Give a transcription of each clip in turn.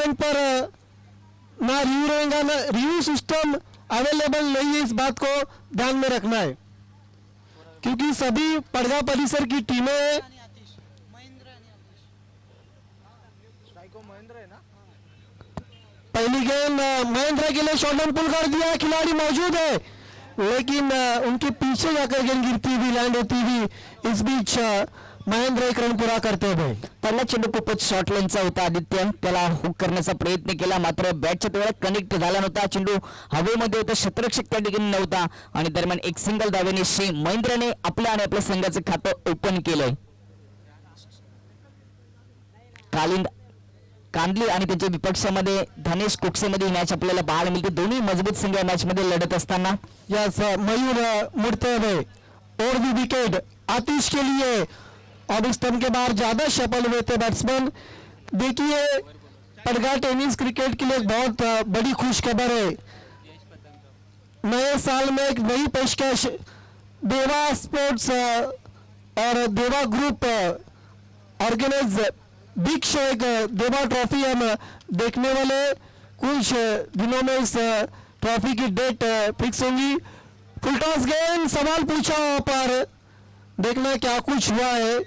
Tournament पर ना review रहेगा, ना रिव्यू सिस्टम अवेलेबल नहीं है। इस बात को ध्यान में रखना है क्योंकि सभी पड़गा परिसर की टीमें पहली गेंद महेंद्र के लिए शॉर्ट ऑन पुल कर दिया, खिलाड़ी मौजूद है लेकिन उनके पीछे जाकर गेंद गिरती हुई लैंड होती हुई इस बीच महेंद्र एक रन पुरा करते हुए। पहिला चेंडू खूपच शॉर्ट लाईनचा होता, आदित्य त्याला हुक करण्याचा प्रयत्न केला मात्र बॅटच्या तेवढा कनेक्ट झाला नव्हता, चेंडू हवेमध्ये होता, क्षेत्ररक्षक त्या ठिकाणी नव्हता आणि दरम्यान एक सिंगल धावेने महेंद्रने आपल्या आणि आपल्या संघाचं खातं ओपन केलंय। कांदली आणि त्यांच्या विपक्षामध्ये धनेश कोकसेमध्ये ही मॅच आपल्याला पाहायला मिळते, दोन्ही मजबूत संघ या मॅच मध्ये लढत असताना। यस मयूर मुड़ते हुए और भी विकेट आतिश के लिए, अब इस टर्न के बाहर ज्यादा सफल हुए थे बैट्समैन। देखिए पड़गा टेनिस क्रिकेट के लिए एक बहुत बड़ी खुशखबर है, नए साल में एक नई पेशकश देवा स्पोर्ट्स और देवा ग्रुप ऑर्गेनाइज बिग शो, एक देवा ट्रॉफी हम देखने वाले। कुछ दिनों में इस ट्रॉफी की डेट फिक्स होंगी। फुलटॉस गेंद, सवाल पूछा वहां पर, देखना क्या कुछ हुआ है,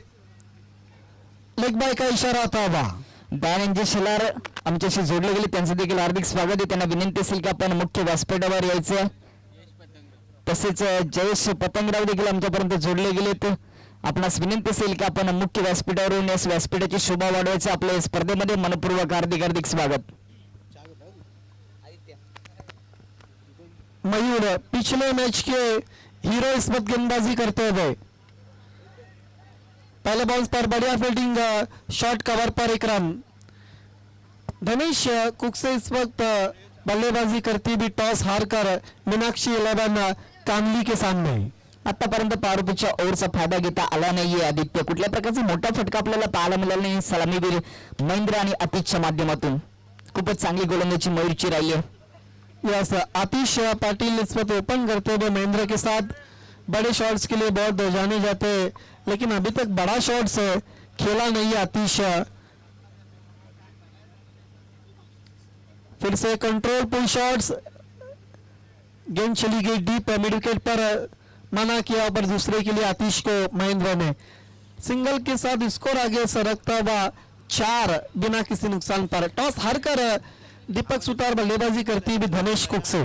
लेग बाय का इशारा था वहां। दयानंद शेलार आमच्याशी जोडले गेले, त्यांचं देखील हार्दिक स्वागत आहे। त्यांना विनंती असेल की आपण मुख्य व्यासपीठावर यायचं। तसेच जयेश पतंगराव देखील आमच्यापर्यंत जोडले गेलेत, आपणास विनंती असेल की आपण मुख्य व्यासपीठावरून या व्यासपीठाची शोभा वाढवायचं। आपल्या स्पर्धेमध्ये मनपूर्वक हार्दिक हार्दिक स्वागत। मयूर पिछले मैच के हीरो इस वक्त गेंदबाजी करते हुए, पहले बॉल्स पर बढ़िया फील्डिंग, शॉर्ट कवर पर एक रन। धनेश कुकसे इस वक्त बल्लेबाजी करती भी टॉस हारकर मीनाक्षी 11 कामली के सामने। आतापर्यंत पारुपीच्या ओव्हरचा फायदा घेता आला नाहीये आदित्य, कुठल्या प्रकारचा मोठा फटका आपल्याला पाहायला मिळाला नाही सलामीवीर महेंद्र आणि आतिशच्या माध्यमातून। खूपच चांगली गोलंदाजी मयूरची राहिली आहे। यस आतिश पाटिल इस वक्त ओपन करते हुए महेंद्र के साथ बड़े शॉट्स के लिए बहुत जाने जाते हैं, लेकिन अभी तक बड़ा शॉट्स खेला नहीं है आतिश। फिर से कंट्रोल पुल शॉट्स, गेंद चली गई डीप, मिड विकेट पर मना किया, पर दूसरे के लिए आतिश को महेंद्र ने सिंगल के साथ स्कोर आगे सरकता हुआ 4 बिना किसी नुकसान पर। टॉस हारकर दीपक सुतार बल्लेबाजी करती हुई धनेश कुकसे।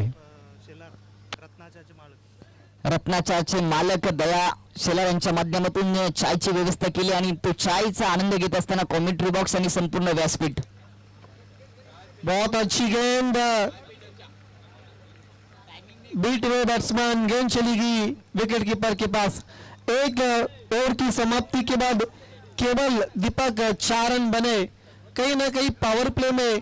रत्नाचहाचे मालक दया शेलार यांच्या माध्यमातून चायची व्यवस्था केली आणि तो चायचा आनंद घेत असताना कॉमेंट्री बॉक्स आणि संपूर्ण व्यासपीठ। बहुत अच्छी गेंद, बीट हुए बैट्समैन, गेंद चली गई विकेट कीपर के पास। एक ओवर की समाप्ति के बाद केवल दीपक 4 रन बने, कहीं ना कहीं पावर प्ले में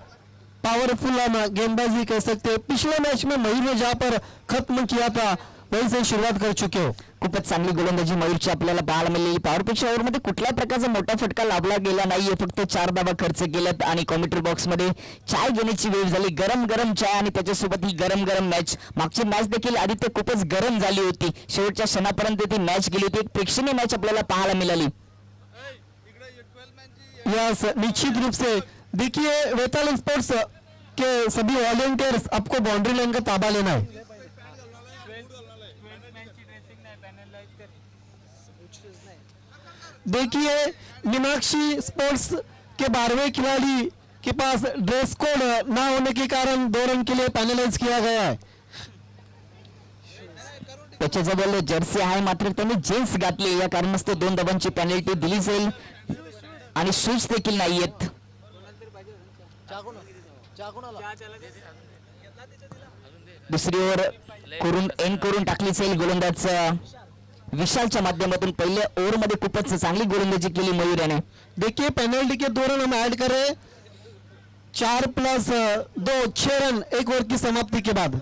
पावरफुल हम गेंदबाजी कह सकते हैं। पिछले मैच में मयूर ने जहां पर खत्म किया था वहीं से शुरुआत कर चुके हो। खूपच चांगली गोलंदाजी मयूरची आपल्याला पाहायला मिळाली। पॉवरपिचच्या ओव्हरमध्ये कुठल्या प्रकारचा मोठा फटका लाभला गेला नाहीये, फक्त 4 धावा खर्च केल्यात आणि कॉमेंट्री बॉक्स मध्ये चाय घेण्याची वेळ झाली। गरम गरम चाय आणि त्याच्यासोबत ही गरम गरम मॅच। मागची मॅच देखील आदित्य खूपच गरम झाली होती, शेवटच्या क्षणापर्यंत ती मॅच गेली होती, एक प्रेक्षणीय मॅच आपल्याला पाहायला मिळाली। यस निश्चित रूप से देखिए वेताल स्पोर्ट्स के सभी वॉलंटियर्स आपको बाउंड्री लाइन का ताबा लेना है। देखिए मीनाक्षी स्पोर्ट्स के 12वें खिलाड़ी के पास ड्रेस कोड ना होने के कारण 2 रन के लिए पैनलाइज किया गया है। त्याच्याजवळ जर्सी आहे मात्र त्यांनी जीन्स घातली, या कारणास्तव 2 धावांची पेनल्टी दिली जाईल आणि शूज देखील नाहीयेत। दुसरी ओव्हर करून एंड करून टाकली जाईल। गोलंदाज विशालच्या माध्यमातून पहिल्या ओव्हर मध्ये खूपच चांगली गोलंदाजी केली मयूर याने। देखिए पेनल्टी के 2 रन हम ऐड करें, 4 + 2 6 रन एक ओवर की समाप्ति के बाद।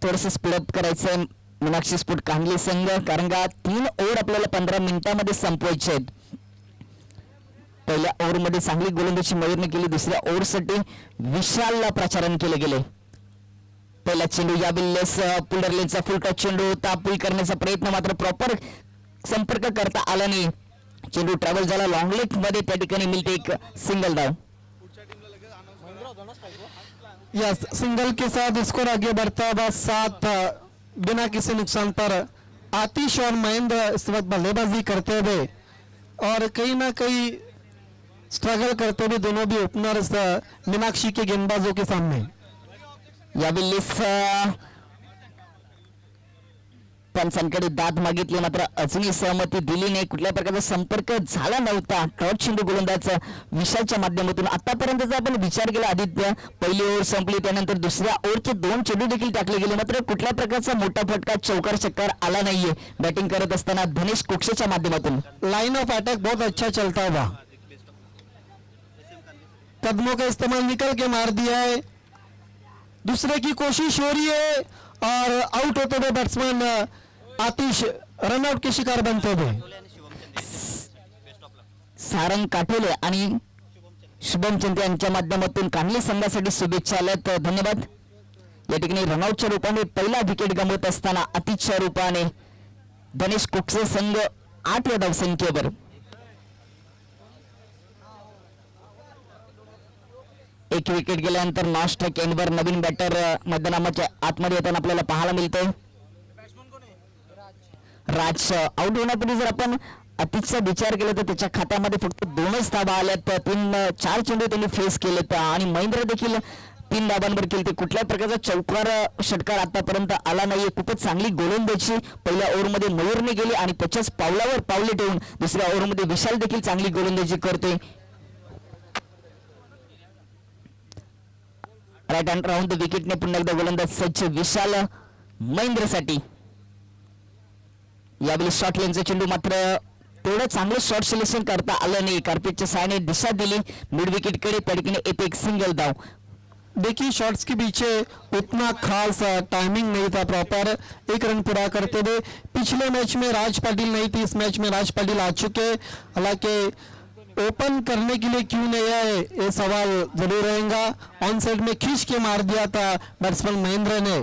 थोडंसं स्पीडअप करायचंय मीनाक्षी स्पोर्ट कांगली संघ, कारण का 3 ओव्हर आपल्याला 15 मिनिटांमध्ये संपवायचे आहेत। पहिल्या ओव्हरमध्ये चांगली गोलंदाजी मयूरने केली, दुसऱ्या ओव्हरसाठी विशालला प्रचारण केले गेले। पहिला चेंडू या बिल्लेस पुलरलेचा फुल टच चेंडू होता, पुल करण्याचा प्रयत्न मात्र प्रॉपर संपर्क करता आला नाही. चेंडू ट्रॅव्हल झाला लॉंग लेग मध्ये, त्या ठिकाणी मिळते एक सिंगल धाव. यस, सिंगल के साथ स्कोर आगे बढ़ता हुआ 7 बिना किसी नुकसान पर. आतिश और महेंद्र इस वक्त बल्लेबाजी करते हुए और कहीं ना कहीं स्ट्रगल करते हुए दोनों भी ओपनर्स मीनाक्षी के गेंदबाजों के सामने. यावेळेस पंचांकडे दाद मागितली, मात्र अजूनही सहमती दिली नाही. कुठल्या प्रकारचा संपर्क झाला नव्हता. टॉट चेंडू गोलंदाज विशालच्या माध्यमातून. आतापर्यंतचा आपण विचार केला आदित्य, पहिली ओव्हर संपली, त्यानंतर दुसऱ्या ओव्हरचे 2 चेंडू देखील टाकले गेले, मात्र कुठल्या प्रकारचा मोठा फटका चौकार चक्कर आला नाहीये. बॅटिंग करत असताना धनेश कोक्षेच्या माध्यमातून. लाइन ऑफ अटैक बहुत अच्छा चलता हुआ, कदमों का इस्तेमाल निकल के मार दिया है. दूसरे की कोशिश हो रही है और आउट होते हुए बैट्समैन आतिश रनआउट के शिकार बनते हुए. सारंग काठोले आणि शुभम चंद्र यांच्या माध्यमातून कानली संघासाठी शुभेच्छा आल्यात. धन्यवाद. या ठिकाणी रनआउटच्या रूपाने पहिला विकेट गमवत असताना अतिशच्या रूपाने धनेश कोक्षे संघ 8 या धावसंख्येवर. एक विकेट गेल्यानंतर नॉस्टॅक एंडवर नवीन बॅटर मैदानाच्या आतमध्ये येताना आपल्याला पाहायला मिळतंय. राज आउट होण्यापूर्वी जर आपण अतिशचा विचार केला तर त्याच्या खात्यामध्ये फक्त 2च धावा आल्यात. 4 चेंडू त्यांनी फेस केलेत आणि महेंद्र देखील 3 धावांवर केले. कुठल्या प्रकारचा चौकार षटकार आतापर्यंत आला नाहीये. खूपच चांगली गोलंदाजी पहिल्या ओव्हरमध्ये मयूरने केली आणि त्याच्याच पावलावर पावले ठेवून दुसऱ्या ओव्हरमध्ये विशाल देखील चांगली गोलंदाजी करतोय. राईट हँड राऊंड द विकेटने पुन्हा एकदा गोलंदाज सज्ज विशाल महेंद्रसाठी. यावेळी शॉर्ट लेनचा चेंडू मात्र तेवढं चांगलं शॉर्ट सिलेक्शन करता आलं नाही. कार्पेटच्या सहाय्याने दिशा दिली मिड विकेट कडे, त्या ठिकाणी येते एक सिंगल धाव. देखिए शॉट्स के पीछे उतना खास टाइमिंग नहीं था प्रॉपर. 1 रन पूरा करते हुए. पिछले मैच में राज पाटिल नहीं थी, इस मैच में राज पाटिल आ चुके. हालांकि ओपन करने के लिए क्यों नहीं आए ये सवाल जरूर रहेगा. ऑन साइड में खींच के मार दिया था बैट्समैन महेंद्र ने.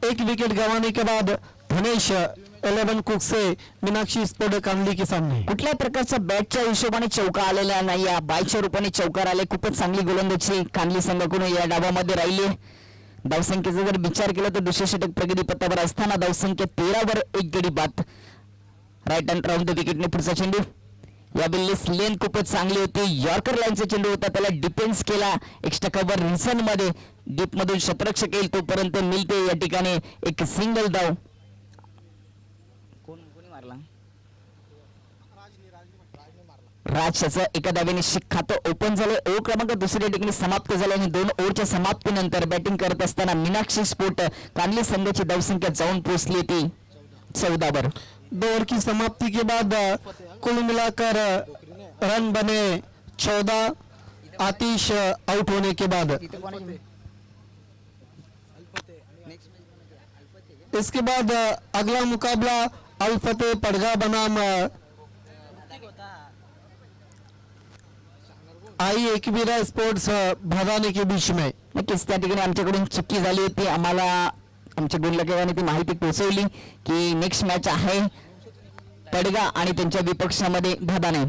1 विकेट गंवाने के बाद धनेश 11 कुक से मीनाक्षी स्पोर्ट कानली के सामने. कुठल्या प्रकारचा बॅटच्या हिशोबाने चौका आलेला नाही. या बायच्या रूपाने चौकार आले. खूपच चांगली गोलंदाजी कानली संघाकडून या डावामध्ये राहिली. धावसंख्येचा जर विचार केला तर दुसरे षटक प्रगती पथावर असताना धावसंख्या 13 वर 1 गडी बाद. राईट हँड राऊंड द विकेटने पुढचा चेंडू. यावेळी लेन खूपच चांगली होती. यॉर्कर लाईनचा चेंडू होता, त्याला डिफेन्स केला. एक्स्ट्रा कव्हर रिसन मध्ये डीप मधून शतरक्षक येईल तोपर्यंत मिळते या ठिकाणी एक सिंगल धाव. राजचं एका धावेने खातं ओपन झाले. ओव्हर क्रमांक दुसऱ्या ठिकाणी समाप्त झाले आणि 2 ओव्हरच्या समाप्तीनंतर बॅटिंग करत असताना मीनाक्षी स्पोर्ट कानली संघाची धावसंख्या जाऊन पोहोचली होती 14 वर. 2 ओवर की समाप्ति के बाद कुल मिलाकर रन बने 14. आतिश आउट होने के बाद. इसके बाद अगला मुकाबला अल्फते पड़गा बनाम आई एकवीरा स्पोर्ट्स भदाने के बीच में. नक्कीच त्या ठिकाणी आमच्याकडून चुकी झाली होती. आम्हाला आमच्या गुणलेखकाने ती माहिती पोहोचवली की नेक्स्ट मॅच आहे पडगा आणि त्यांच्या विपक्षामध्ये भदाने.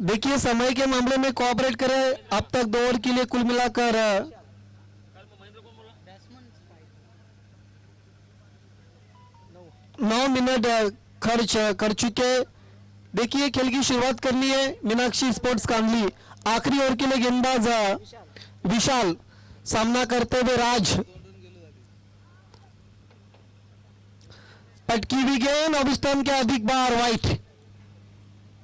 देखिए समय के मामले में कोऑपरेट करें. अब तक 2 ओवर के लिए कुल मिलाकर 9 मिनट खर्च कर चुके. देखिए खेल की शुरुआत करनी है मीनाक्षी स्पोर्ट्स कानली. आखिरी ओवर के लिए गेंदबाज विशाल, सामना करते हुए राज. पटकी हुई गेंद ऑफ स्टंप के अधिक बार वाइट.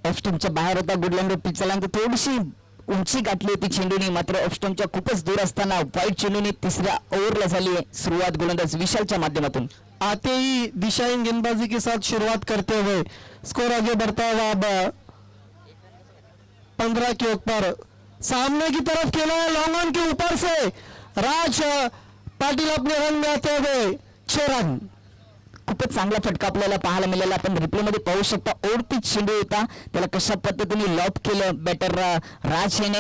ऑफ स्टंपच्या बाहेर होता. गुडलँड पिचलांत थोडीशी उंची गाठली होती चेंडूने, मात्र ऑफ स्टंपच्या खूपच दूर असताना वाईट चेंडूने 3ऱ्या ओव्हरला झाली आहे सुरुवात गोलंदाज विशालच्या माध्यमातून. आते ही दिशाहीन गेंदबाजी के साथ शुरुआत करते हुए स्कोर आगे बढ़ता हुआ. अब 15 के ऊपर सामने की तरफ खेला है लॉन्ग ऑन के ऊपर से. राज पाटिल अपने रन में आते हुए 6 रन. खूपच चांगला फटका आपल्याला पाहायला मिळाला. आपण रिप्ले मध्ये पाहू शकता. ओव्हर पिच चेंडू होता, त्याला कशा पद्धतीने लॉब केलं बॅटर राज याने.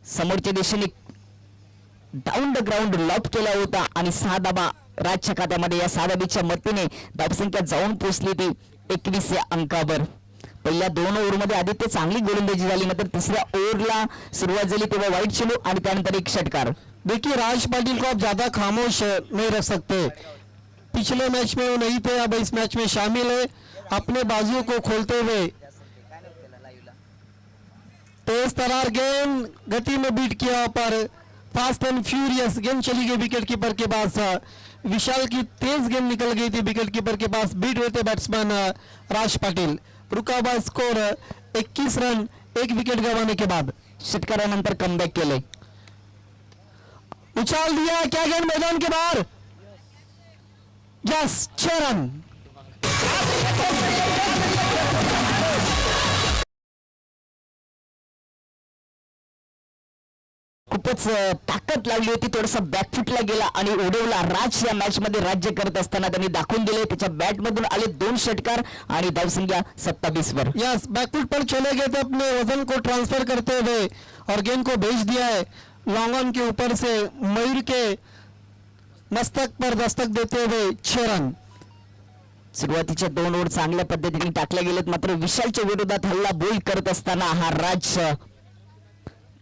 समोरच्या दिशेने डाऊन द ग्राउंड लॉप केला होता आणि 6 धाबा राजच्या खात्यामध्ये. या 6 धाबीच्या मदतीने धावसंख्या जाऊन पोहोचली ती 21 या अंकावर. पहिल्या 2 ओव्हरमध्ये आदित्य चांगली गोलंदाजी झाली, नंतर तिसऱ्या ओव्हरला सुरुवात झाली तेव्हा वाईट चेंडू आणि त्यानंतर एक षटकार. देखिए राज पाटिल को आप ज्यादा खामोश नहीं रख सकते. पिछले मैच में वो नहीं थे, अब इस मैच में शामिल है. अपने बाजुओं को खोलते हुए तेज तरार गेंद गति में बीट किया पर फास्ट एंड फ्यूरियस गेंद चली गई विकेट कीपर के पास. विशाल की तेज गेंद निकल गई थी विकेट कीपर के पास. बीट हुए थे बैट्समैन राज पाटिल. रुका हुआ स्कोर 21 रन 1 विकेट गंवाने के बाद. षटकारानंतर कमबॅक केले. उछाल दिया, क्या गेंद मैदान के बाहर. Yes, 6 run. खूपच ताकद लागली होती. थोडासा बॅकफुटला गेला आणि उडवला. राज या मॅच मध्ये राज्य करत असताना त्यांनी दाखवून दिले. त्याच्या बॅट मधून आले 2 षटकार आणि धावसंख्या 27 वर. यस, बैकफुट पर चले गए थे, अपने वजन को ट्रांसफर करते हुए और गेंद को भेज दिया है लॉन्ग ऑन के ऊपर से मयूर के मस्तक पर दस्तक देते हुए 6 रन. सुरुवातीच्या 2 ओव्हर चांगल्या पद्धतीने टाकल्या गेलेत, मात्र विशालच्या विरोधात हल्ला बोल करत असताना हा राज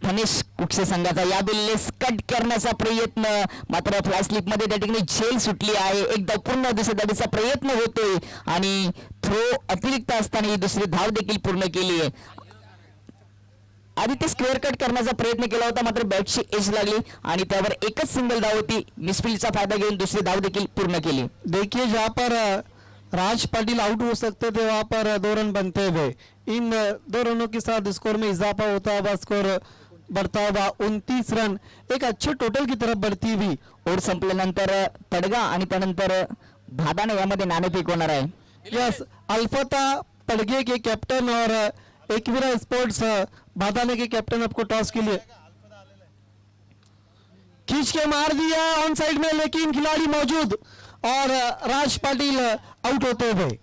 धनेश कुक्षे संघाचा यावेळेस कट करण्याचा प्रयत्न, मात्र फ्लाय स्लिप मध्ये त्या ठिकाणी झेल सुटली आहे. एकदा पूर्ण दुसऱ्या धावेचा प्रयत्न होतोय आणि थ्रो अतिरिक्त असताना ही दुसरी धाव देखील पूर्ण केली आहे. आधी ते स्क्वेअर कट करण्याचा प्रयत्न केला होता, मात्र बॅटची एज लागली आणि त्यावर एकच सिंगल धाव होती. मिसफील्डचा फायदा घेऊन दुसरी धाव देखील पूर्ण केली. देखिए जहाँ पर राज पाटिल आउट हो सकते थे वहां पर 2 रन बनते हुए. इन 2 रनों के साथ स्कोर में इजाफा होता हुआ स्कोर बढ़ता हुआ 29 रन एक अच्छे टोटल की तरफ बढ़ती हुई. ओव्हर संपल्यानंतर तडगा आणि त्यानंतर भादाने यामध्ये नाणेफेक होणार आहे. यस, अल्फता पड़गे के कैप्टन और एकवीरा स्पोर्ट्स भादाने के कैप्टन आपको टॉस के लिए खींच के मार दिया ऑन साइड में, लेकिन खिलाड़ी मौजूद और राज पाटिल आउट होते हुए.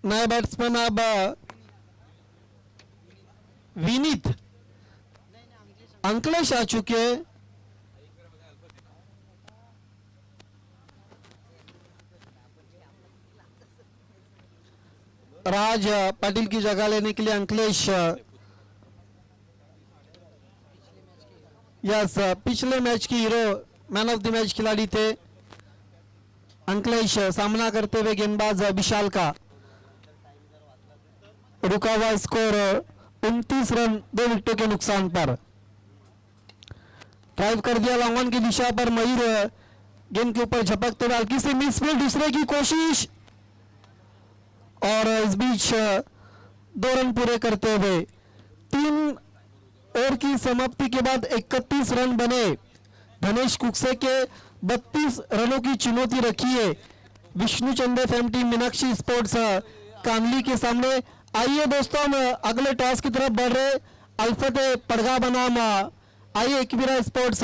नए बैट्समैन अब विनीत अंकलेश आ चुके हैं. राज पाटिल की जगह लेने के लिए अंकलेश यस पिछले मैच की hero man of the match खिलाड़ी थे अंकलेश. सामना करते हुए गेंदबाज विशाल का. रुका हुआ स्कोर 29 रन 2 विकेटों के नुकसान पर. ड्राइव कर दिया लॉन्ग ऑन की दिशा पर मयूर. गेंद के ऊपर झपकते हुए हल्की से मिस फील्ड, दूसरे की कोशिश और इस बीच 2 रन पूरे करते हुए 3 ओवर की समाप्ति के बाद 31 रन बने. धनेश कुक्से के 32 रनों की चुनौती रखी है विष्णु चंदे फैम टीम मीनाक्षी स्पोर्ट्स कांदली के सामने. आइए दोस्तों, हम अगले टॉस की तरफ बढ़ रहे. अल्फत पड़गा बनाम आइए एकवीरा स्पोर्ट्स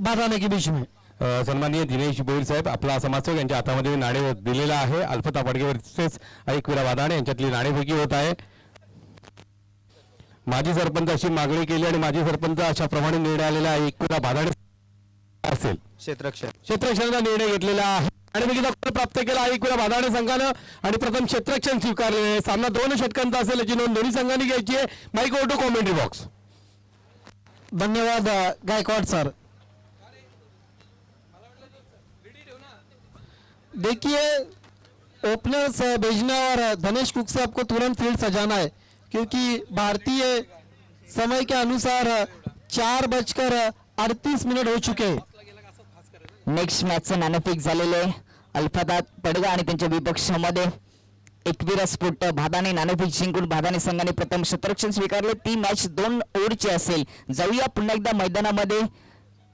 बादाने के बीच में. सन्माननीय दिनेश भोईर साहेब, आपला समाजसेवक यांच्या हातामध्ये नाणे दिलेला आहे. अल्फता पडगेवरचेच एकवीरा वादाणे यांच्यातली नाणेफेकी होत आहे. माजी सरपंच अशी मागणी केली आणि माजी सरपंच अशा प्रमाणे निर्णय आलेला आहे. एकवीरा वादाणे असेल क्षेत्ररक्षणाचा निर्णय घेतलेला आहे. नाणेफेकीचा गुण प्राप्त केला आहे एकवीरा वादाणे संघानं आणि प्रथम क्षेत्ररक्षण स्वीकारलेले आहे. सामना 2 षटकांचा असेल याची नोंद दोन्ही संघांनी घ्यायची आहे. Mic over to commentary box. धन्यवाद गायकवाड सर. देखिए ओपनर्स भेजना और धनेश कुक से आपको तुरंत फील्ड सजाना है क्योंकि भारतीय समय के अनुसार 4:38 हो चुके हैं. नेक्स्ट मॅचचं नाणेफेक झालेलं आहे. अल्फादात पडगा आणि त्यांच्या विपक्षामध्ये एकवीरा स्पोर्ट भादाने नाणेफेक जिंकून भादाने संघाने प्रथम क्षेत्ररक्षण स्वीकारले. ती मॅच 2 ओव्हरची असेल. जाऊया पुन्हा एकदा मैदानामध्ये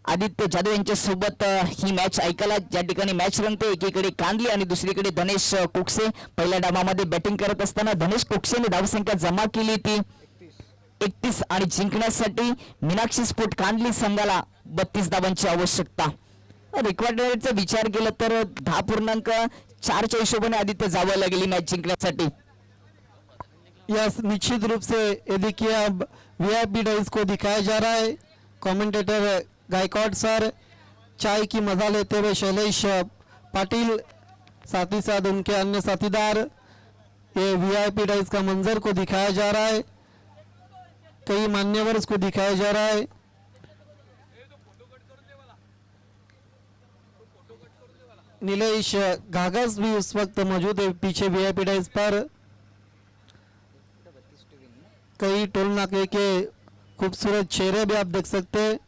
आदित्य जाधव यांच्या सोबत ही मॅच ऐकायला. ज्या ठिकाणी मॅच रंगते एकीकडे कांदली आणि दुसरीकडे धनेश कुक्से. पहिल्या डावामध्ये बॅटिंग करत असताना धनेश कुक्सेने धावसंख्या जमा केली ती 31 आणि जिंकण्यासाठी मीनाक्षी स्पोर्ट कांडली संघाला 32 धावांची आवश्यकता. रेकॉर्डचा विचार केला तर 10.4च्या हिशोबाने आदित्य जावं लागेल मॅच जिंकण्यासाठी. यस, निश्चित रूप से ये देखिए अब वीआईपी डाइस को दिखाया जा रहा है. कमेंटेटर गायकवाड सर, चाय की मजा लेते हुए शैलेश पाटिल, साथ ही साथ उनके अन्य साथीदार, ये वीआईपी डाइस का मंजर को दिखाया जा रहा है. कई मान्यवर को दिखाया जा रहा है. नीलेश घाघस भी उस वक्त मौजूद है पीछे वीआईपी डाइस पर. कई टोल नाके के खूबसूरत चेहरे भी आप देख सकते हैं.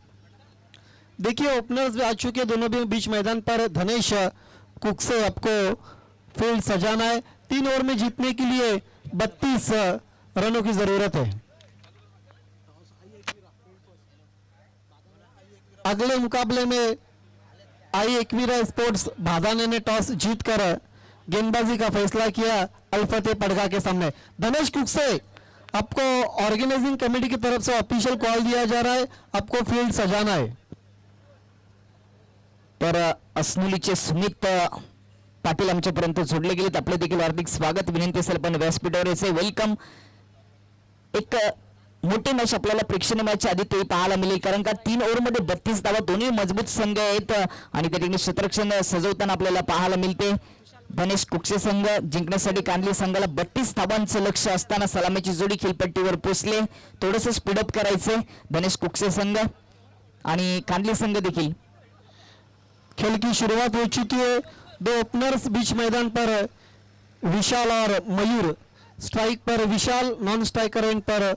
देखिए ओपनर्स भी आ चुके दोनों भी बीच मैदान पर. धनेश कुक से आपको फील्ड सजाना है. 3 ओवर में जीतने के लिए 32 रनों की जरूरत है. अगले मुकाबले में आई एकवीरा स्पोर्ट्स भादाने ने टॉस जीतकर गेंदबाजी का फैसला किया अल्फते पड़गा के सामने. धनेश कुक से आपको ऑर्गेनाइजिंग कमेटी की तरफ से ऑफिशियल कॉल दिया जा रहा है, आपको फील्ड सजाना है. तर अस्नुलीचे सुमित पाटील आमच्यापर्यंत जोडले गेलेत. आपले देखील हार्दिक स्वागत, विनंती असेल पण व्यासपीठावर याचे वेलकम. एक मोठी मॅच आपल्याला प्रेक्षणीय मॅच आधी ते पाहायला मिळेल, कारण का 3 ओव्हरमध्ये 32 धावा, दोन्ही मजबूत संघ आहेत आणि त्या ठिकाणी क्षेत्ररक्षण सजवताना आपल्याला पाहायला मिळते. धनेश कुक्षे संघ जिंकण्यासाठी कांडली संघाला 32 धावांचं लक्ष असताना सलामीची जोडी खेळपट्टीवर पोचले. थोडंसं स्पीडअप करायचे धनेश कुक्षे संघ आणि कांडली संघ देखील. खेल की शुरुआत हो चुकी है. 2 ओपनर्स बीच मैदान पर विशाल और मयूर. स्ट्राइक पर विशाल, नॉन स्ट्राइकर एंड पर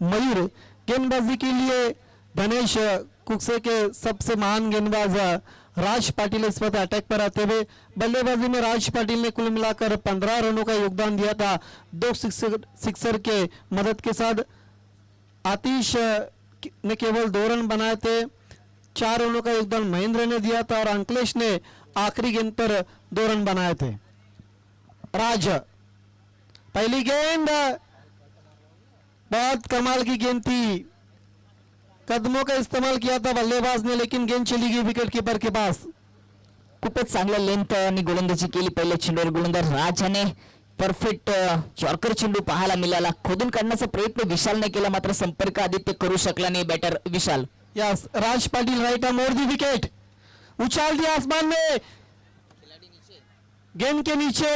मयूर. गेंदबाजी के लिए धनेश कुक्से के सबसे महान गेंदबाज राज पाटिल इस वक्त अटैक पर आते हुए. बल्लेबाजी में राज पाटिल ने कुल मिलाकर 15 रनों का योगदान दिया था 2 सिक्सर के मदद के साथ. आतिश ने केवल 2 रन बनाए थे. 4 रनों का योगदान महेंद्र ने दिया था और अंकलेश ने आखिरी गेंद पर 2 रन बनाए थे. राज, पहली गेंद बहुत कमाल की गेंद थी. कदमों का इस्तेमाल किया था बल्लेबाज ने, लेकिन गेंद चली गई विकेट कीपर के पास. खूपच चांगला लेंथ आणि गोलंदाजी केली पहिल्या चेंडूवर गोलंदाज राजाने. परफेक्ट चॉर्कर चेंडू पाहायला मिळाला. खोदून काढण्याचा प्रयत्न विशालने केला, मात्र संपर्क आदित्य करू शकला नाही batter Vishal. Yes, Raj Patil right arm over the wicket, उछाल दिया आसमान में. गेंद के नीचे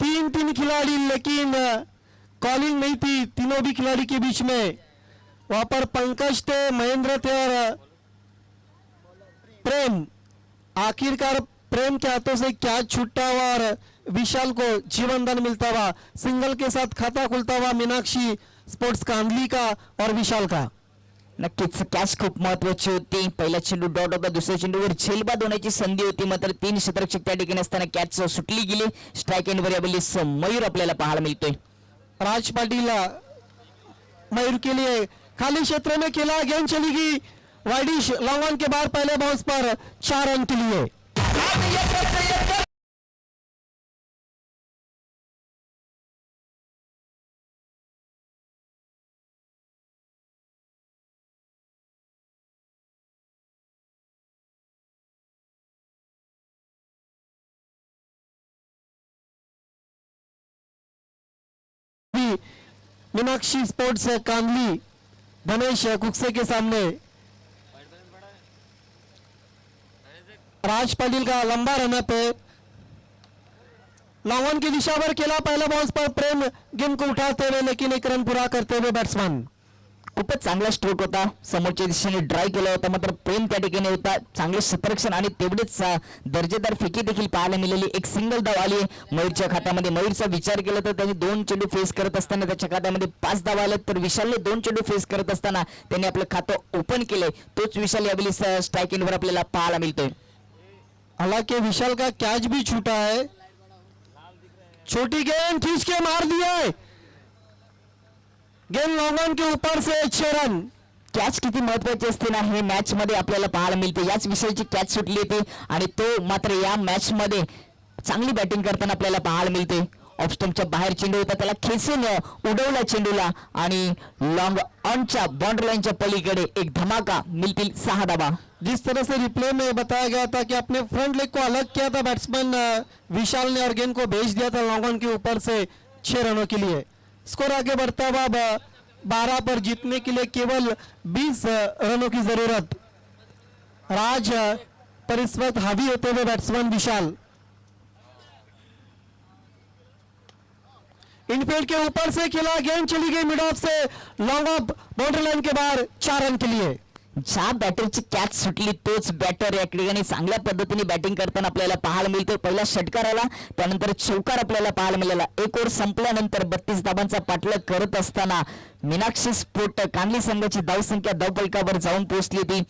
3 खिलाड़ी, लेकिन कॉलिंग नहीं थी तीनों भी खिलाड़ी के बीच में. वहां पर पंकज थे, महेंद्र थे और प्रेम. आखिरकार प्रेम के हाथों से कैच छूटता हुआ और विशाल को जीवनदान मिलता हुआ. सिंगल के साथ खाता खुलता हुआ मीनाक्षी स्पोर्ट्स कांडली का और विशाल का. नक्कीच कॅच खूप महत्वाची होती. पहिला चेंडू डॉट होता, दुसऱ्या चेंडूवर झेलबाद होण्याची संधी होती, मात्र 3 क्षेत्ररक्षक त्या ठिकाणी असताना कॅच सुटली गेली. स्ट्राइक एंडवर यावेळी मयूर आपल्याला पाहायला मिळतोय. राज पाटिल मयूर के लिए खाली क्षेत्र में खेला, गेंद चली गई वाइडिश लॉन्ग ऑन के बाद पहले बाउंस पर 4 रन के लिए. मीनाक्षी स्पोर्ट्स कांडली धनेश कुक्से के सामने. राज पाटिल का लंबा रनअप है, लॉन्ग ऑन की दिशा पर खेला. पहला बॉल्स पर प्रेम गेंद को उठाते हुए, लेकिन 1 रन पूरा करते हुए बैट्समैन. खूपच चांगला स्ट्रोक होता, समोरच्या दिशेने ड्राय केला होता, मात्र प्रेम त्या ठिकाणी होता. चांगले क्षेत्ररक्षण आणि तेवढेच दर्जेदार फेकी देखील पाहायला मिळाली. एक सिंगल धाव आली मयूरच्या खात्यामध्ये. मयूरचा विचार केला तर त्यांनी 2 चेंडू फेस करत असताना त्याच्या खात्यामध्ये 5 धावा आले, तर विशालने 2 चेंडू फेस करत असताना त्यांनी आपलं खातं ओपन केलंय. तोच विशाल यावेळी स्ट्राइक एंडवर आपल्याला पाहायला मिळतोय. हालांकि विशाल का कैच भी छूटा है. छोटी गेंद खींच के मार दिया है, गेंद लॉन्ग ऑन के ऊपर से 6 रन. कॅच किती महत्वाची असते ना, हे मॅच मध्ये आपल्याला पाहायला मिळते. याच विषयाची कॅच सुटली होती आणि तो मात्र या मॅच मध्ये चांगली बॅटिंग करताना आपल्याला पाहायला मिळते. ऑफ स्टंपच्या बाहेर चेंडू होता, त्याला खेचून उडवला चेंडूला आणि लॉंग ऑनच्या बाउंड्री लाईनच्या पलीकडे एक धमाका, मिलतील 6 धावा. जिस तरह से रिप्ले में बताया गया था कि अपने फ्रंट लेग को अलग किया था बैट्समैन विशाल ने और गेंद को भेज दिया था लॉन्ग ऑन के ऊपर से 6 रनों के लिए. स्कोर आगे बढ़ता हुआ अब 12 पर जीतने के लिए केवल 20 रनों की जरूरत. राज पर इस वक्त हावी होते हुए बैट्समैन विशाल. इनफील्ड के ऊपर से खेला, गेंद चली गई मिड ऑफ से लॉन्ग ऑफ बाउंड्री लाइन के बाहर 4 रन के लिए. ज्या बॅटरची कॅच सुटली तोच बॅटर या ठिकाणी चांगल्या पद्धतीने बॅटिंग करताना आपल्याला पाहायला मिळतोय. पहिला षटकार आला, त्यानंतर चौकार आपल्याला पाहायला मिळाला. एक ओव्हर संपल्यानंतर 32 धावांचा पाठलाग करत असताना मीनाक्षी स्पोर्ट कांडली संघाची धावसंख्या धावफलकावर जाऊन पोहोचली होती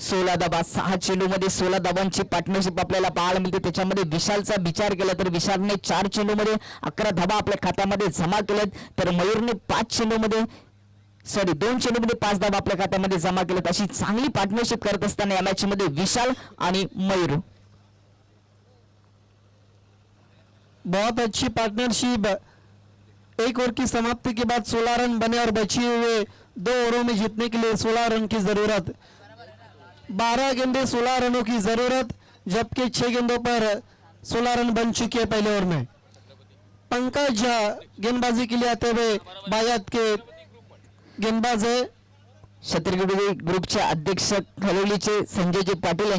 16 धावा. 6 चेंडूमध्ये 16 धावांची पार्टनरशिप आपल्याला पाहायला मिळते. त्याच्यामध्ये विशालचा विचार केला तर विशालने 4 चेंडूमध्ये 11 धावा आपल्या खात्यामध्ये जमा केल्यात, तर मयूरने 2 चेंडूमध्ये 5 धावा आपल्या खात्यामध्ये जमा केलेत. अशी चांगली पार्टनरशिप करत असताना या मॅच मध्ये विशाल आणि मयूर. बहुत अच्छी पार्टनरशिप. एक ओवर की समाप्ति के बाद 16 रन बने और बचे हुए 2 ओवरों में जीतने के लिए 16 रन की जरूरत. 12 गेंदे 16 रनों की जरूरत, जबकि 6 गेंदों पर 16 रन बन चुके हैं पहले ओवर में. पंकज गेंदबाजी के लिए आते हुए बायत के गेंदबाज है. छत्रपती ग्रुपचे अध्यक्ष खलोलीचे संजयजी पाटील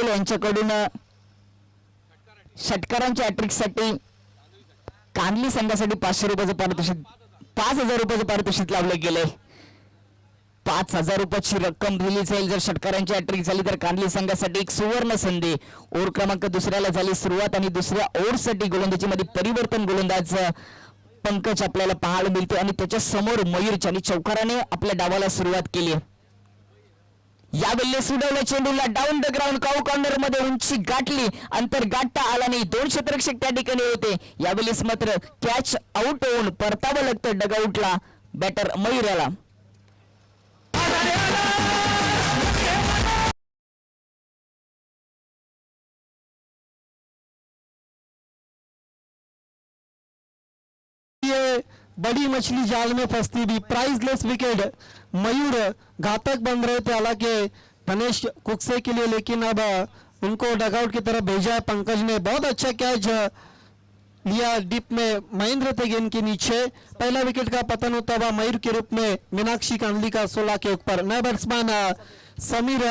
यांच्याकडून षटकारांच्या हॅट्रिकसाठी कांडली संघासाठी 500 रुपयाचं पारितोषिक 5000 रुपयाचं पारितोषिक लावलं गेलंय. 5000 रुपयाची रक्कम दिली जाईल जर षटकारांची हॅट्रिक झाली तर. कांडली संघासाठी एक सुवर्ण संधी. ओव्हर क्रमांक दुसऱ्याला झाली सुरुवात आणि दुसऱ्या ओव्हरसाठी गोलंदाजीमध्ये परिवर्तन गोलंदाज पंकज आपल्याला पाहायला मिळते आणि त्याच्या समोर मयूर आणि चौकाराने आपल्या डावाला सुरुवात केली. यावेळी सुडवल्या चेंडूला down the ground cow corner मध्ये उंची गाठली, अंतर गाठता आला नाही. 2 क्षेत्ररक्षक त्या ठिकाणी होते. यावेळेस मात्र कॅच आउट होऊन परतावं लागतं डगआउटला बॅटर मयूराला. बड़ी मछली जाल में फंसती भी. Priceless wicket. मयूर घातक बन रहे थे हालांकि गणेश कुक्से के लिए, लेकिन अब उनको डगआउट की तरफ भेजा है पंकज ने. बहुत अच्छा कैच लिया डीप में, महेंद्र थे गेंद के नीचे. पहला विकेट का पतन होता हुआ मयूर के रूप में मीनाक्षी कांडली का 16 के ऊपर. नए बैट्समैन समीर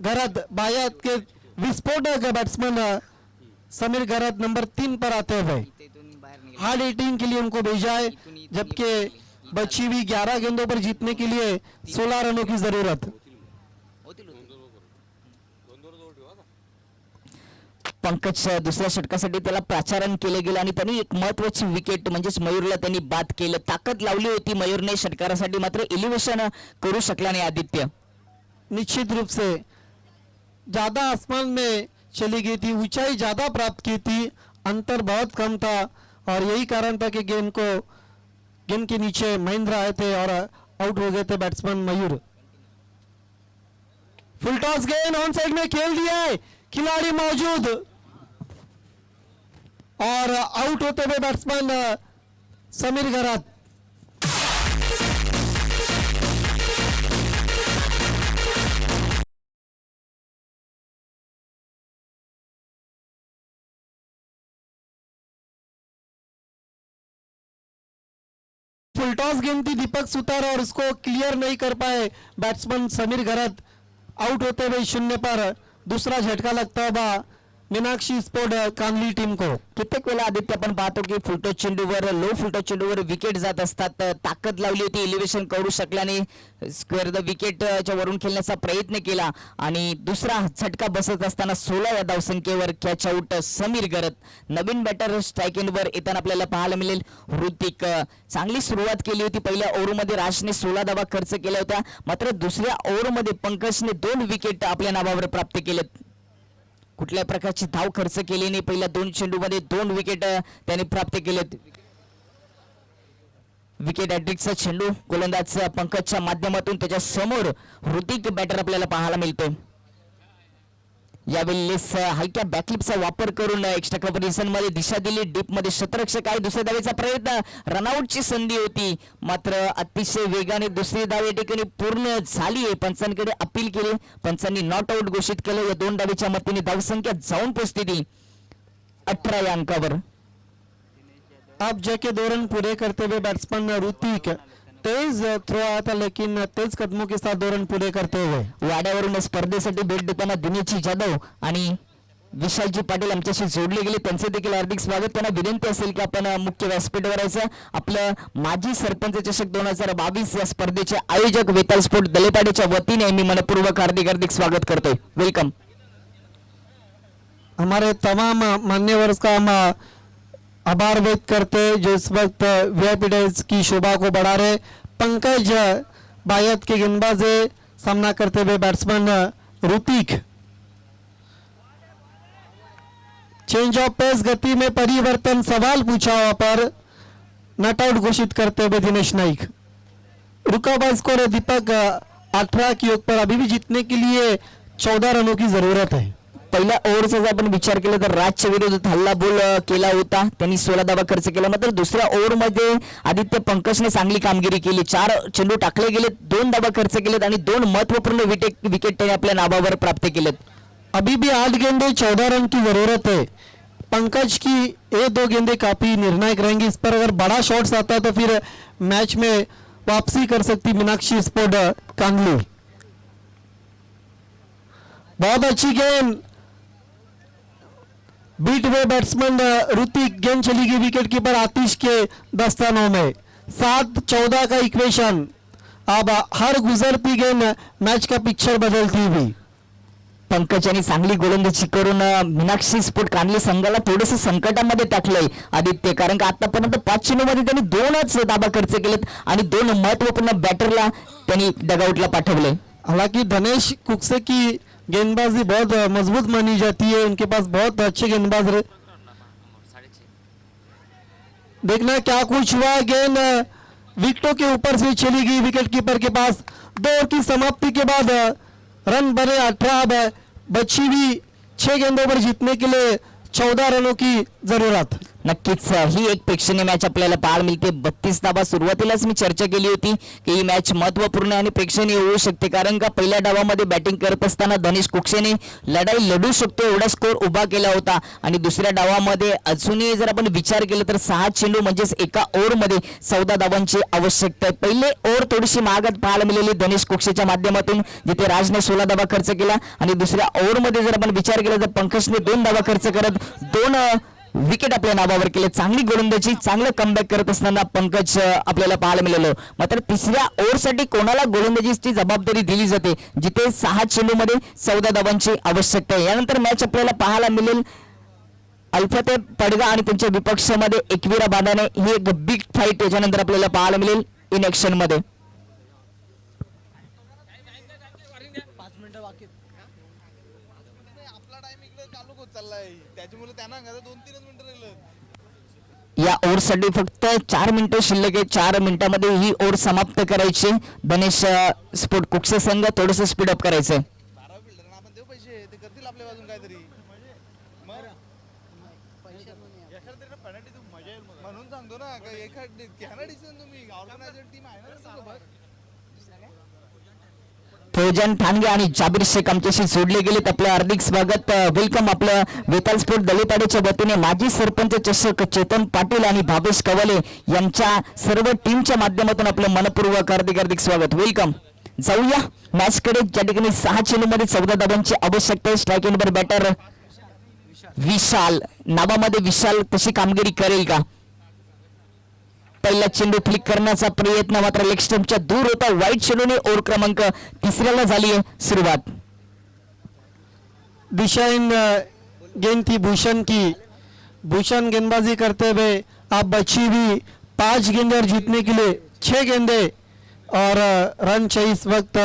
गरद, बायत के विस्फोटक बैट्समैन समीर गरद नंबर 3 पर आते हुए हार्ड हिटिंग के लिए उनको भेजा है, जबकि बची हुई 11 गेंदों पर जीतने के लिए 16 रनों की जरूरत. पंकज दुसऱ्या षटकासाठी त्याला प्राचारण केले गेले आणि त्यांनी एक महत्वाची विकेट म्हणजेच मयूरला त्यांनी बाद केलं. ताकद लावली होती मयूरने षटकारासाठी, मात्र एलिव्हेशन करू शकला नाही आदित्य. निश्चित रूप से ज्यादा आसमान में चली गई थी, ऊंचाई ज्यादा प्राप्त की थी, अंतर बहुत कम था और यही कारण था कि गेंद के नीचे महेंद्र आए थे और आउट हो गए थे बैट्समैन मयूर. फुल टॉस गेंद ऑन साइड में खेल दिया है, खिलाड़ी मौजूद और आउट होते हुए बैट्समैन समीर गरद. फुल टॉस गेंद थी दीपक सुतार और उसको क्लियर नहीं कर पाए बैट्समैन समीर गरद. आउट होते हुए 0 पर दूसरा झटका लगता हुआ मीनाक्षी स्पोर्ट कांडली टीम को. कित्येक वेळा आदित्य आपण पाहतो की फुलटॉस चेंडूवर लो फुलटॉस चेंडूवर विकेट जात असतात. ताकद लावली होती, एलिव्हेशन करू शकल्याने स्क्वेअर द विकेटच्या वरून खेळण्याचा प्रयत्न केला आणि दुसरा झटका बसत असताना 16 या धावसंख्येवर कॅच आउट समीर गरद. नवीन बॅटर स्ट्राईक एंडवर येताना आपल्याला पाहायला मिळेल ऋतिक. चांगली सुरुवात केली होती. पहिल्या ओव्हरमध्ये राजने 16 धावा खर्च केल्या होत्या, मात्र दुसऱ्या ओव्हरमध्ये पंकजने 2 विकेट आपल्या नावावर प्राप्त केलेत. कुठल्या प्रकारची धाव खर्च केली नाही. पहिल्या 2 चेंडूमध्ये 2 विकेट त्यांनी प्राप्त केलेत. विकेट हॅट्रिकचा चेंडू गोलंदाज पंकजच्या माध्यमातून त्याच्या समोर ऋतिक बॅटर आपल्याला पाहायला मिळतोय. यावेळेस हलक्या बॅकलिपचा वापर करून एक्स्ट्रा कव्हर मध्ये दिशा दिली. डीप मध्ये शतरक्षक आहे. दुसऱ्या धावेचा प्रयत्न, रनआउटची संधी होती, मात्र अतिशय वेगाने दुसरी धाव या ठिकाणी पूर्ण झाली आहे. पंचांकडे अपील केले, पंचांनी नॉट आउट घोषित केलं. या 2 धावेच्या मतीने धावसंख्या जाऊन पोहोचते ती 18 या अंकावर. अब जाके 2 रन पूरे करते हुए बैट्समैन ऋतिक, तेज थ्रो आया था लेकिन तेज कदमों के साथ 2 रन पूरे करते हुए. वाड्यावरून स्पर्धेसाठी भेट देताना दिनेशजी जाधव आणि विशालजी पाटील आमच्याशी जोडले गेले. त्यांचे देखील हार्दिक स्वागत. त्यांना विनंती असेल की आपण मुख्य व्यासपीठावर यायचं. आपलं माजी सरपंच चषक 2022 या स्पर्धेचे आयोजक वेताल स्पोर्ट दलेपाडीच्या वतीने मी मनपूर्वक हार्दिक स्वागत करतोय. वेलकम. हमारे तमाम मान्यवर का हम आभार व्यक्त करते जो इस वक्त वीआईपी डेज की शोभा को बढ़ा रहे. पंकज बायत के गेंदबाज है, सामना करते हुए बैट्समैन ऋतिक. चेंज ऑफ पेस, गति में परिवर्तन, सवाल पूछा वहां पर, नॉट आउट घोषित करते हुए दिनेश नाइक. रुका हुआ स्कोर है दीपक 18 की योग पर. अभी भी जीतने के लिए 14 रनों की जरूरत है. पहिल्या ओव्हरचा जर आपण विचार केला तर राजच्या विरोधात हल्ला बोल केला होता, त्यांनी 16 धावा खर्च केला. मात्र दुसऱ्या ओव्हरमध्ये आदित्य पंकजने चांगली कामगिरी केली. 4 चेंडू टाकले गेले, 2 धावा खर्च केलेत आणि 2 महत्वपूर्ण विकेट त्याने आपल्या नावावर प्राप्त केलेत. अभी भी 8 गेंदे 14 रन की जरूरत है. पंकज की ये 2 गेंदे काफी निर्णायक रहेंगी. इस पर अगर बड़ा शॉट्स आता है तो फिर मैच में वापसी कर सकती मीनाक्षी स्पोर्ट कांगली. बहुत अच्छी गेंद, बीट हुए बैट्समैन ऋतिक. गेंद चली गई विकेट कीपर आतिश के दस्तानों में. 7-14 का इक्वेशन. अब हर गुजरती गेंद मैच का पिक्चर बदलती हुई. पंकज यांनी चांगली गोलंदाजी करून मीनाक्षी स्पोर्ट कांगली संघाला थोडंसं संकटामध्ये टाकलंय आदित्य, कारण का आतापर्यंत 5 चेंडूमध्ये त्यांनी 2च धाबा खर्च केलेत आणि 2 महत्वपूर्ण बॅटरला त्यांनी डगआउटला पाठवले. हालांकि धनेश कुक्से की गेंदबाजी बहुत मजबूत मानी जाती है, उनके पास बहुत अच्छे गेंदबाज रहे. देखना क्या कुछ हुआ. गेंद विकेटों के ऊपर से चली गई विकेट कीपर के पास. 2 ओवर की समाप्ति के बाद रन बने 18. बची हुई 6 गेंदों पर जीतने के लिए 14 रनों की जरूरत. नक्कीच ही एक प्रेक्षणीय मॅच आपल्याला पाहायला मिळते. 32 धावा. सुरुवातीलाच मी चर्चा केली होती की ही मॅच महत्वपूर्ण आणि प्रेक्षणीय होऊ शकते, कारण का पहिल्या डावामध्ये बॅटिंग करत असताना धनेश कुक्षेने लढाई लढू शकतो एवढा स्कोर उभा केला होता आणि दुसऱ्या डावामध्ये अजूनही जर आपण विचार केला तर 6 चेंडू म्हणजेच एका ओव्हरमध्ये 14 धावांची आवश्यकता आहे. पहिले ओव्हर थोडीशी महागात पाहायला मिळाली धनेश कुक्षेच्या माध्यमातून, जिथे राजने 16 धावा खर्च केला आणि दुसऱ्या ओव्हरमध्ये जर आपण विचार केला तर पंकजने 2 धावा खर्च करत 2 विकेट आपल्या नावावर केले. चांगली गोलंदाजी, चांगलं कमबॅक करत असताना पंकज आपल्याला पाहायला मिळालं. मात्र तिसऱ्या ओव्हरसाठी कोणाला गोलंदाजीची जबाबदारी दिली जाते, जिथे 6 चेंडूमध्ये 14 धावांची आवश्यकता आहे. यानंतर मॅच आपल्याला पाहायला मिळेल अल्फाते पडगा आणि त्यांच्या विपक्षामध्ये एकविरा बादाने. ही एक बिग फाईट याच्यानंतर आपल्याला पाहायला मिळेल इन ऍक्शन मध्ये. या ओव्हरसाठी फक्त 4 मिनिटं शिल्लक आहे. 4 मिनिटांमध्ये ही ओव्हर समाप्त करायची. धनेश स्पोर्ट कुक्षे संघ थोडस स्पीड अप करायचंय. म्हणून सांगतो ना तुम्ही ऑर्गनायझर टीम आहे ना. फौजन ठाणगे आणि जाबीर शेख आमच्याशी जोडले गेलेत. आपलं हार्दिक स्वागत. वेलकम. आपलं वेताल स्पोर्ट दलेपाडीच्या वतीने माजी सरपंच चषक चेतन पाटील आणि भावेश कवले यांच्या सर्व टीमच्या माध्यमातून आपलं मनपूर्वक हार्दिक स्वागत. वेलकम. जाऊया मॅच कडे, ज्या ठिकाणी 6 चेंडूमध्ये 14 धावांची आवश्यकता आहे. स्ट्राईक नंबर बॅटर विशाल. नावामध्ये विशाल तशी कामगिरी करेल का? पहिला चेंडू फ्लिक करण्याचा प्रयत्न मात्र लेग स्टंपच्या दूर होता. वाईट चेंडूने ओव्हर क्रमांक 3ऱ्याला झाली आहे सुरुवात. दिशा इन गेंद थी भूषण की. भूषण गेंदबाजी करते हुए अब बची हुई 5 गेंदे और जीतने के लिए 6 गेंदे और रन चाहिए इस वक्त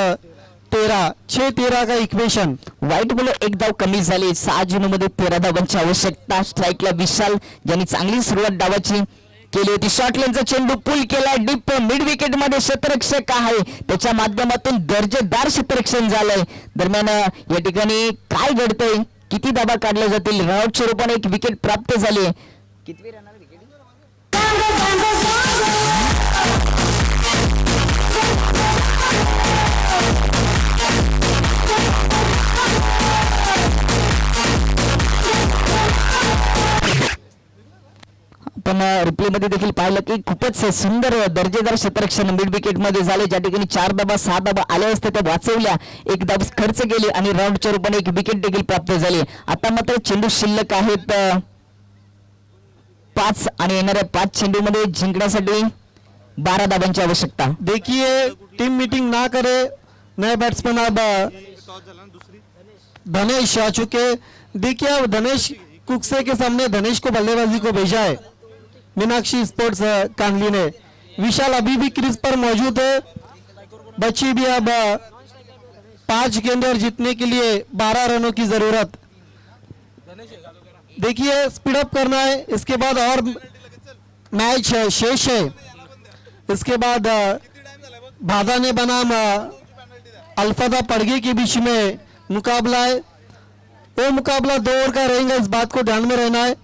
13 का इक्वेशन. वाईट बॉल 1 धाव कमी झाली. 6 चेंडूमध्ये 13 धावांची आवश्यकता. स्ट्राईकला विशाल ज्यांनी चांगली सुरुवात डावाची केली होती. शॉर्ट लेनचा चेंडू पुल केला डीप मिड विकेट मध्ये क्षेत्ररक्षक आहे त्याच्या माध्यमातून दर्जेदार क्षेत्ररक्षण झालंय. दरम्यान या ठिकाणी काय घडतंय, किती धावा काढल्या जातील, रनआउटच्या रूपाने एक विकेट प्राप्त झाली. किती रन विकेट पण रिप्ले मध्ये देखील पाहिलं की खूपच सुंदर दर्जेदार क्षेत्ररक्षण मिड विकेट मध्ये झाले. ज्या ठिकाणी 4 धावा 6 धावा आल्या असत्या त्या वाचवल्या, एक धाव खर्च केली आणि राऊंडच्या रूपाने एक विकेट देखील प्राप्त झाली. आता मात्र चेंडू शिल्लक आहेत 5 आणि येणाऱ्या 5 चेंडू मध्ये जिंकण्यासाठी 12 धावांची आवश्यकता. देखिए टीम मीटिंग ना करे, नए बैट्समैन अब धनेश आ चुके. देखिए अब धनेश कुक्से के सामने धनेश को बल्लेबाजी को भेजा है मीनाक्षी स्पोर्ट्स कांडली ने. विशाल अभी भी क्रीज पर मौजूद है. बच्ची भी अब 5 गेंद और जीतने के लिए 12 रनों की जरूरत. देखिए स्पीड अप करना है, इसके बाद और मैच शेष है. इसके बाद भादा ने बनाम अल्फादा पड़गे के बीच में मुकाबला है. वो मुकाबला 2 ओवर का रहेगा, इस बात को ध्यान में रहना है.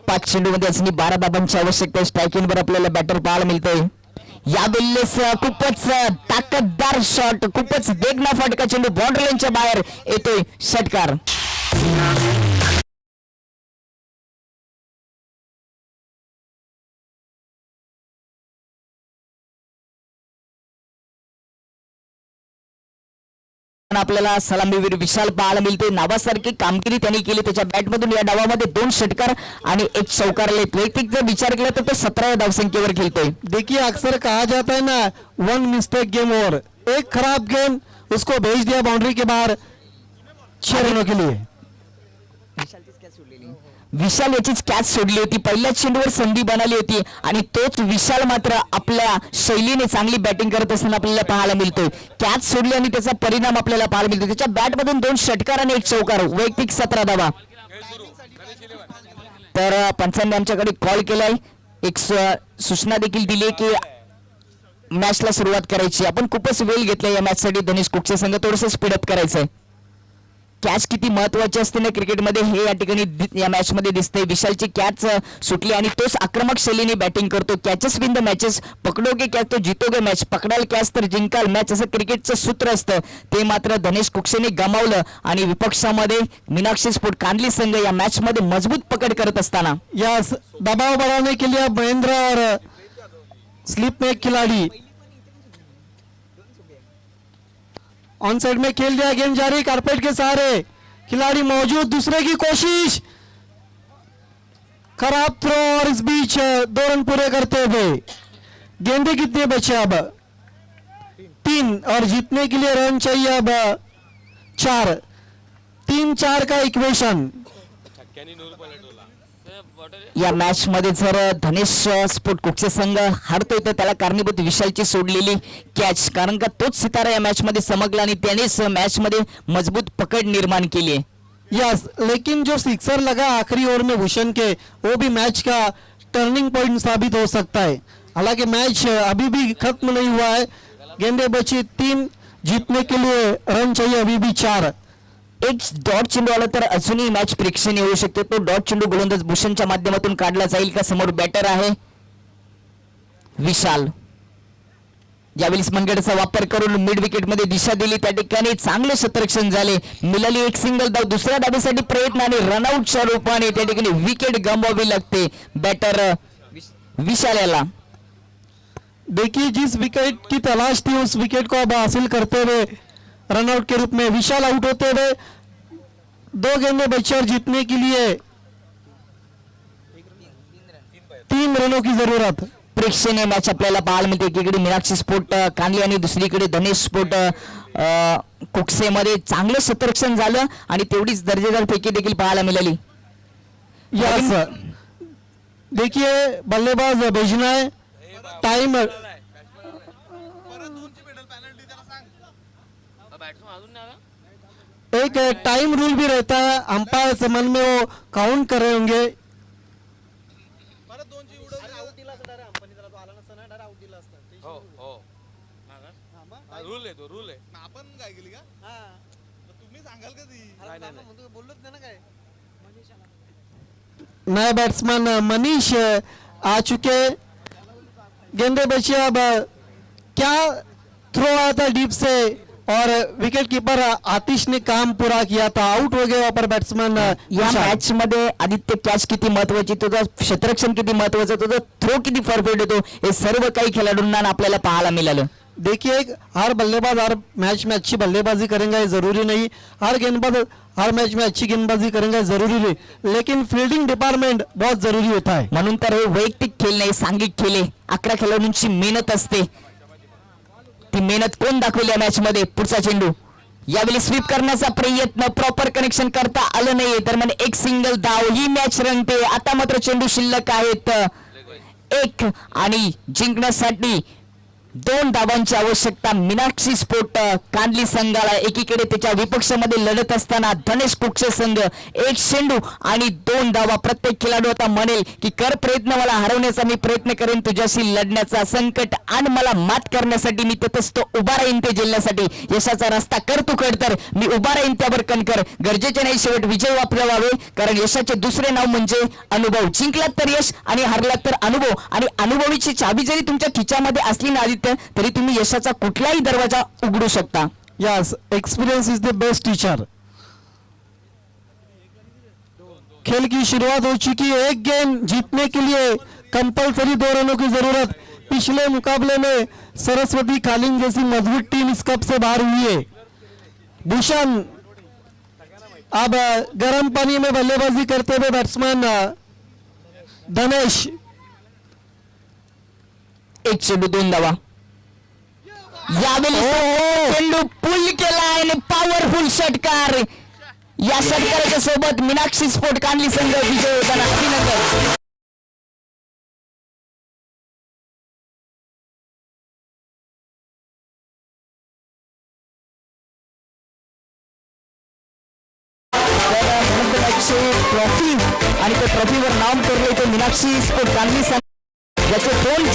पाच चेंडूमध्ये असणे 12 धाबांची आवश्यकता. स्ट्रायकिंग वर आपल्याला बॅटर पाहायला मिळतोय. या वेळेस खूपच ताकददार शॉट, खूपच वेगना फटका, चेंडू बाउंड्री लाईनच्या बाहेर येतोय. षटकार. आपल्याला सलामीवीर विशाल पाहायला मिळते. नावासारखी कामगिरी त्यांनी केली. त्याच्या बॅटमधून या डावामध्ये 2 षटकार आणि 1 चौकार आले. वैयक्तिक जर विचार केला तर तो 17व्या धावसंख्येवर खेळतोय. देखिए अक्सर कहा जाता है ना, 1 मिस्टेक गेम ओवर. एक खराब गेंद उसको भेज दिया बाउंड्री के बाहर 6 रनों के लिए. विशाल याचीच कॅच सोडली होती. पहिल्या चेंडूवर संधी बनाली होती आणि तोच विशाल मात्र आपल्या शैलीने चांगली बॅटिंग करत असताना आपल्याला पाहायला मिळतोय. कॅच सोडली आणि त्याचा परिणाम आपल्याला पाहायला मिळतो. त्याच्या बॅटमधून 2 षटकार आणि 1 चौकार, वैयक्तिक 17 धावा. तर पंचांनी आमच्याकडे कॉल केलाय, एक सूचना देखील दिली की मॅचला सुरुवात करायची. आपण खूपच वेळ घेतला या मॅच साठी. धनेश कुकचे संघ थोडंसं स्पीडअप करायचंय. कॅच किती महत्वाची असते ना क्रिकेटमध्ये हे या ठिकाणी या मॅच मध्ये दिसतंय. विशालची कॅच सुटली आणि तोच आक्रमक शैलीने बॅटिंग करतो. कॅचेस विन द मॅचेस, पकडोगे कॅच तो जितोगे मॅच, पकडाल कॅच तर जिंकाल मॅच, असं क्रिकेटचं सूत्र असतं. ते मात्र धनेश कुकसेने गमावलं आणि विपक्षामध्ये मीनाक्षी स्पोर्ट कांडली संघ या मॅच मध्ये मजबूत पकड करत असताना यस दबाव बढ़ाने के लिए अब महेंद्र और स्लिप में एक खिलाड़ी ऑन साइड में खेल दिया. गेंद जारी, कारपेट के सहारे खिलाड़ी मौजूद, दूसरे की कोशिश, खराब थ्रो और इस बीच 2 रन पूरे करते हुए. गेंदे कितने बचे अब? 3 और जीतने के लिए रन चाहिए अब 4. 3-4 का इक्वेशन. या मॅच मध्ये जर धनेश स्पोर्ट कुकचे संघ हारतोय तर त्याला कारणीभूत विशालची सोडलेली कॅच, कारण का तोच सितारा या मॅच मध्ये चमकला आणि त्यानेच मॅच मध्ये मजबूत पकड निर्माण केली आहे. यस लेकिन जो सिक्सर लगा आखिरी ओवर में भूषण के, वो भी मैच का टर्निंग पॉइंट साबित हो सकता है. हालांकि मैच अभी भी खत्म नहीं हुआ है. गेंदे बची 3, जीतने के लिए रन चाहिए अभी भी 4. एक डॉट चेंडू आला तर अजूनही मॅच प्रेक्षणीय होऊ शकते. तो डॉट चेंडू गोलंदाज भूषणच्या माध्यमातून काढला जाईल का? समोर बॅटर आहे विशाल. ज्यावेळेस मनगडचा वापर करून मिड विकेट मध्ये दिशा दिली त्या ठिकाणी चांगले क्षेत्ररक्षण झाले. मिळाली एक सिंगल धाव. दुसऱ्या धावेसाठी प्रयत्न आणि रनआउटच्या रूपाने त्या ठिकाणी विकेट गमवावी लागते बॅटर विशाल याला. देखिए जिस विकेट की तलाश थी उस विकेट को अब हासिल करते हुए रनआउट के रूप में विशाल आउट होते हुए 2 गेंदें बची और जीतने के लिए 3 रनों की जरूरत. प्रेक्षणीय मॅच आपल्याला पाहायला मिळते. एकीकडे मीनाक्षी स्पोर्ट कांडली आणि दुसरीकडे धनेश स्पोर्ट कुकसे मध्ये चांगलं क्षेत्ररक्षण झालं आणि तेवढीच दर्जेदार फेकी देखील पाहायला मिळाली. यस देखिए बल्लेबाज भेजना है. टाइम एक टाइम रूल भी रहता है, अंपायर से मन में वो काउंट कर रहे होंगे. परत दोनची रूल आहे तो रूल आहे. आपण काय केली का तुम्ही सांगाल का ती बोललोच नाही ना काय. नए बैट्समैन मनीष आ चुके. गेंदबाजी अब क्या थ्रो आया था डीप से और विकेट कीपर आतिश ने काम पूरा किया था. आउट हो गए पर बैट्समैन. या मॅच मध्ये आदित्य कॅच किती महत्वाची, तुझं क्षेत्ररक्षण किती महत्वाचं, तुझं थ्रो किती परफेक्ट होतो, हे सर्व काही खेळाडूंना आपल्याला पाहायला मिळालं. देखिए हर बल्लेबाज हर मैच में अच्छी बल्लेबाजी करेंगे ये जरूरी नहीं. हर गेंदबाज हर मैच में अच्छी गेंदबाजी करेंगे जरूरी नहीं, लेकिन फील्डिंग डिपार्टमेंट बहुत जरूरी होता है. म्हणून तर हे वैयक्तिक खेळ नाही, सांघिक खेळ आहे. 11 खेळाडूंची मेहनत असते. ती मेहनत कोण दाखवली या मॅच मध्ये. पुढचा चेंडू यावेळी स्वीप करण्याचा प्रयत्न, प्रॉपर कनेक्शन करता आलं नाहीये, तर म्हणजे एक सिंगल धाव. ही मॅच रंगते. आता मात्र चेंडू शिल्लक आहेत एक आणि जिंकण्यासाठी 2 धावांची आवश्यकता. मीनाक्षी स्पोर्ट कांदली संघाला एकीकडे त्याच्या विपक्षामध्ये लढत असताना धनेश कुक्षे संघ 1 चेंडू आणि 2 धावा. प्रत्येक खेळाडू आता म्हणेल की कर प्रयत्न, मला हरवण्याचा मी प्रयत्न करेन, तुझ्याशी लढण्याचा संकट आणि मला मात करण्यासाठी मी तटस्थ उभा राहीन ते जिंकण्यासाठी. यशाचा रस्ता कर तू कड, तर मी उभा राहीन त्यावर कणकर. गरजेचे नाही शेवट विजय वापरावे, कारण यशाचे दुसरे नाव म्हणजे अनुभव. जिंकलात तर यश आणि हरलात तर अनुभव, आणि अनुभवीची चावी जरी तुमच्या खिच्यामध्ये असली ना आदित्य, तरी तुम्ही यशाचा कुठलाही दरवाजा उघडू शकता. Yes, experience is the best teacher. खेल की शुरुआत हो चुकी है. एक गेंद जीतने के लिए कंपलसरी 2 रनों की जरूरत. पिछले मुकाबले में सरस्वती कालिंग जैसी मजबूत टीम इस कप से बाहर हुई है. भूषण अब गर्म पानी में बल्लेबाजी करते हुए बैट्समैन धनेश. 1 चेंडू 2 धावा. यावेळी चेंडू पुल केला आणि पॉवरफुल षटकार. या षटकाराच्या सोबत मीनाक्षी स्पोर्ट कांदली संघ विजय होताना अभिनंदन. ट्रॉफी आणि त्या ट्रॉफीवर नाम कोरले ते मीनाक्षी स्पोर्ट कांदली संघ, याचे 2